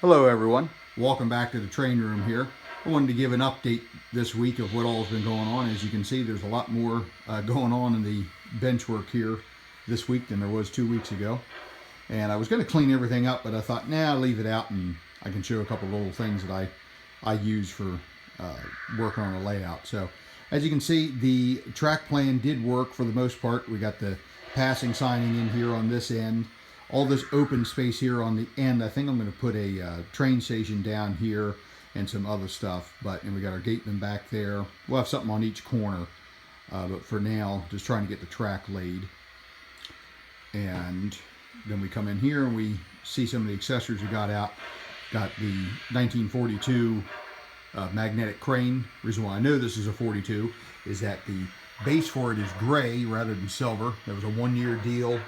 Hello everyone, welcome back to the train room here. I wanted to give an update this week of what all has been going on. As you can see, there's a lot more going on in the bench work here this week than there was 2 weeks ago. And I was going to clean everything up, but I thought, nah, leave it out and I can show a couple of little things that I use for working on a layout. So as you can see, the track plan did work for the most part. We got the passing signing in here on this end. All this open space here on the end. I think I'm going to put a train station down here and some other stuff. And we got our gateman back there. We'll have something on each corner. But for now, just trying to get the track laid. And then we come in here and we see some of the accessories we got out. Got the 1942 magnetic crane. The reason why I know this is a 42 is that the base for it is gray rather than silver. There was a 1-year deal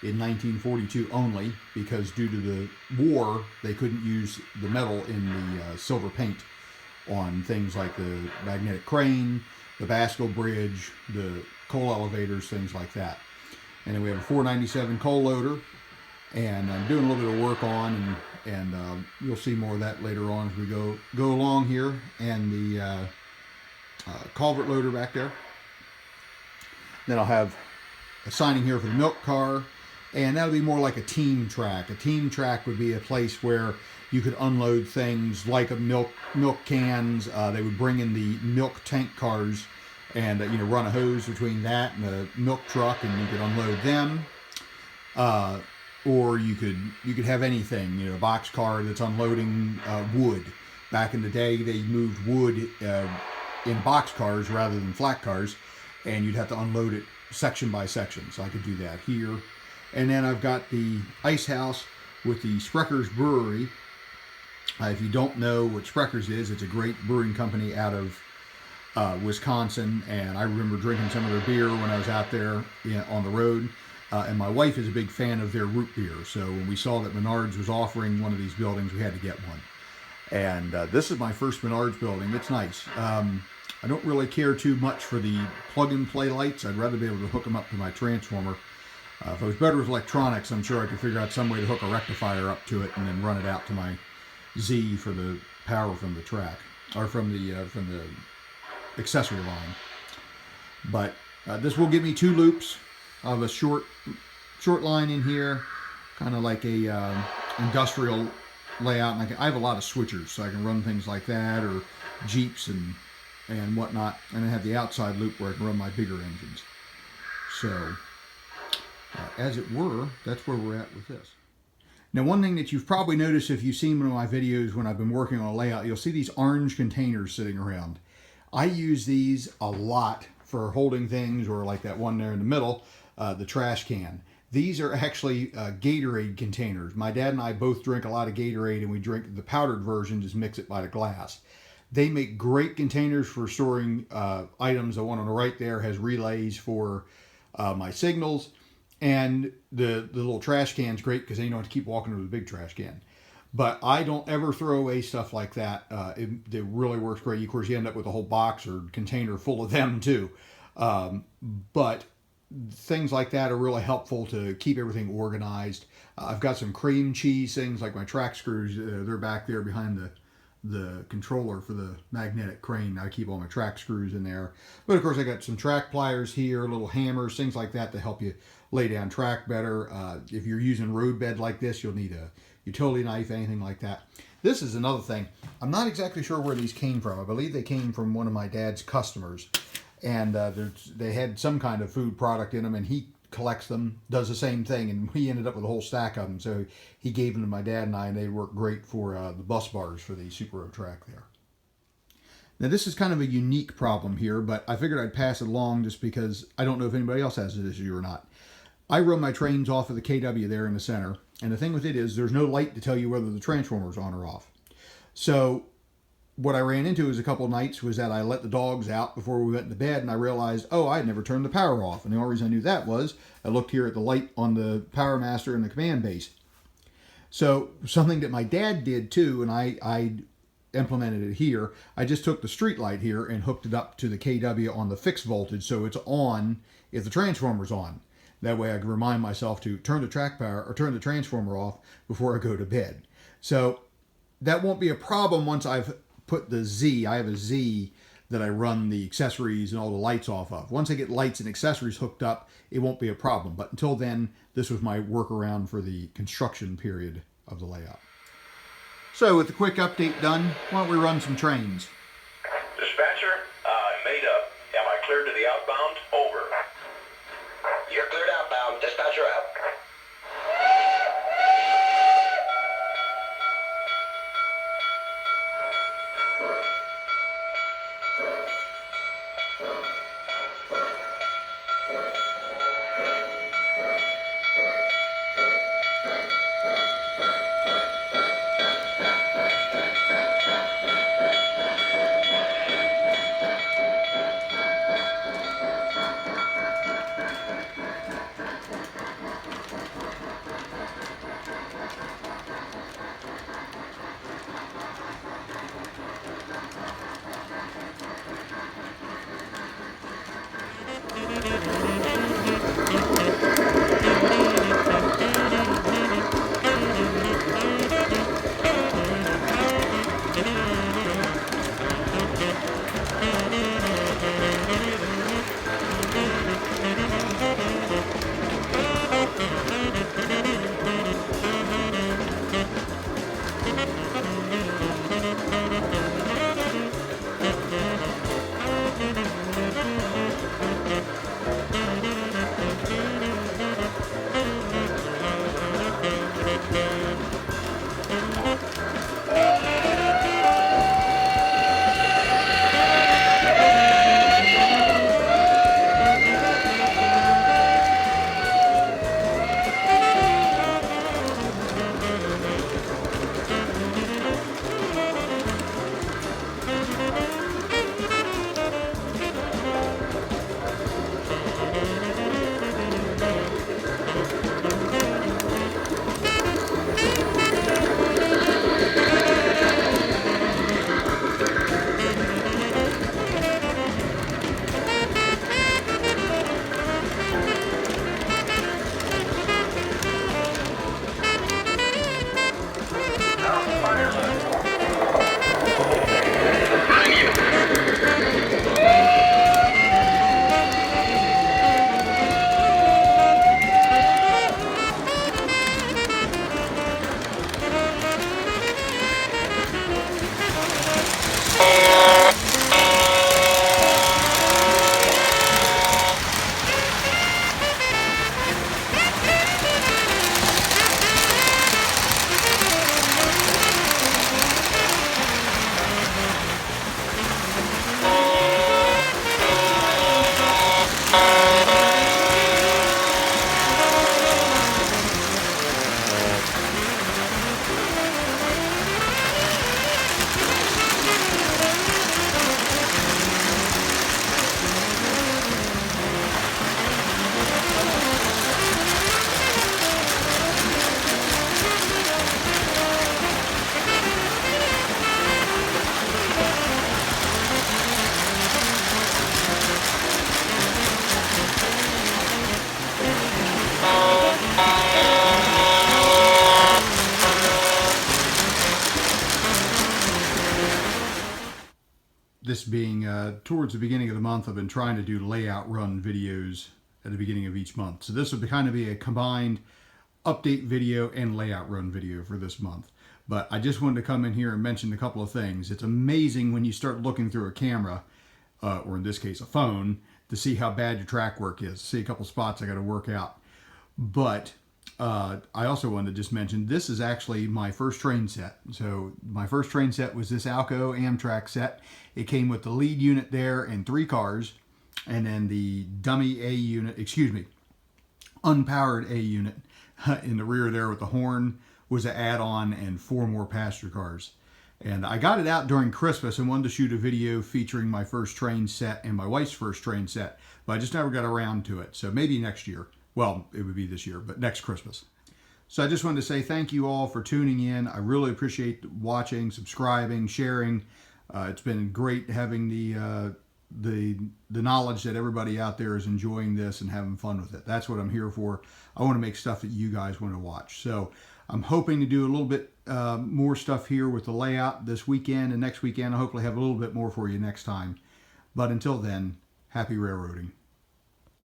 in 1942 only, because due to the war, they couldn't use the metal in the silver paint on things like the magnetic crane, the Basco Bridge, the coal elevators, things like that. And then we have a 497 coal loader, and I'm doing a little bit of work on, and you'll see more of that later on as we go along here, and the culvert loader back there. Then I'll have a signing here for the milk car. And that'll be more like a team track. A team track would be a place where you could unload things like milk cans. They would bring in the milk tank cars and run a hose between that and the milk truck, and you could unload them. Or you could have anything, a box car that's unloading wood. Back in the day, they moved wood in box cars rather than flat cars, and you'd have to unload it section by section. So I could do that here. And then I've got the ice house with the Sprecher's Brewery. If you don't know what Sprecher's is, it's a great brewing company out of Wisconsin. And I remember drinking some of their beer when I was out there on the road. And my wife is a big fan of their root beer. So when we saw that Menards was offering one of these buildings, we had to get one. And this is my first Menards building. It's nice. I don't really care too much for the plug-and-play lights. I'd rather be able to hook them up to my transformer. If I was better with electronics, I'm sure I could figure out some way to hook a rectifier up to it and then run it out to my Z for the power from the track, or from the accessory line. But this will give me 2 loops of a short line in here, kind of like a industrial layout. And I have a lot of switchers, so I can run things like that, or Jeeps and whatnot. And I have the outside loop where I can run my bigger engines. So as it were, that's where we're at with this. Now, one thing that you've probably noticed if you've seen one of my videos when I've been working on a layout, you'll see these orange containers sitting around. I use these a lot for holding things, or like that one there in the middle, the trash can. These are actually Gatorade containers. My dad and I both drink a lot of Gatorade, and we drink the powdered version, just mix it by the glass. They make great containers for storing items. The one on the right there has relays for my signals. And the little trash can's great because then you don't have to keep walking to the big trash can. But I don't ever throw away stuff like that. It really works great. Of course, you end up with a whole box or container full of them too. But things like that are really helpful to keep everything organized. I've got some cream cheese things like my track screws. They're back there behind the controller for the magnetic crane. I keep all my track screws in there. But of course, I got some track pliers here, little hammers, things like that to help you lay down track better. If you're using road bed like this, you'll need a utility knife, anything like that. This is another thing. I'm not exactly sure where these came from. I believe they came from one of my dad's customers. And they had some kind of food product in them, and he collects them, does the same thing, and he ended up with a whole stack of them. So he gave them to my dad and I, and they work great for the bus bars for the Super O track there. Now this is kind of a unique problem here, but I figured I'd pass it along just because I don't know if anybody else has this issue or not. I run my trains off of the KW there in the center, and the thing with it is there's no light to tell you whether the transformer's on or off. So what I ran into is a couple of nights was that I let the dogs out before we went to bed, and I realized, oh, I had never turned the power off. And the only reason I knew that was I looked here at the light on the Power Master and the command base. So something that my dad did too, and I implemented it here, I just took the street light here and hooked it up to the KW on the fixed voltage, so it's on if the transformer's on. That way I can remind myself to turn the track power or turn the transformer off before I go to bed. So that won't be a problem once I've put the Z. I have a Z that I run the accessories and all the lights off of. Once I get lights and accessories hooked up, it won't be a problem. But until then, this was my workaround for the construction period of the layout. So with the quick update done, why don't we run some trains? Dispatcher, made up. Am I cleared to the outbound? Over. You're cleared outbound. Dispatcher out. This being towards the beginning of the month, I've been trying to do layout run videos at the beginning of each month. So this would kind of be a combined update video and layout run video for this month. But I just wanted to come in here and mention a couple of things. It's amazing when you start looking through a camera, or in this case a phone, to see how bad your track work is. See a couple spots I got to work out. But I also wanted to just mention, this is actually my first train set. So my first train set was this Alco Amtrak set. It came with the lead unit there and 3 cars, and then the dummy A unit, unpowered A unit in the rear there with the horn was an add-on, and 4 more passenger cars. And I got it out during Christmas and wanted to shoot a video featuring my first train set and my wife's first train set, but I just never got around to it. So maybe next year. Well, it would be this year, but next Christmas. So I just wanted to say thank you all for tuning in. I really appreciate watching, subscribing, sharing. It's been great having the knowledge that everybody out there is enjoying this and having fun with it. That's what I'm here for. I want to make stuff that you guys want to watch. So I'm hoping to do a little bit more stuff here with the layout this weekend and next weekend. I'll hopefully have a little bit more for you next time. But until then, happy railroading.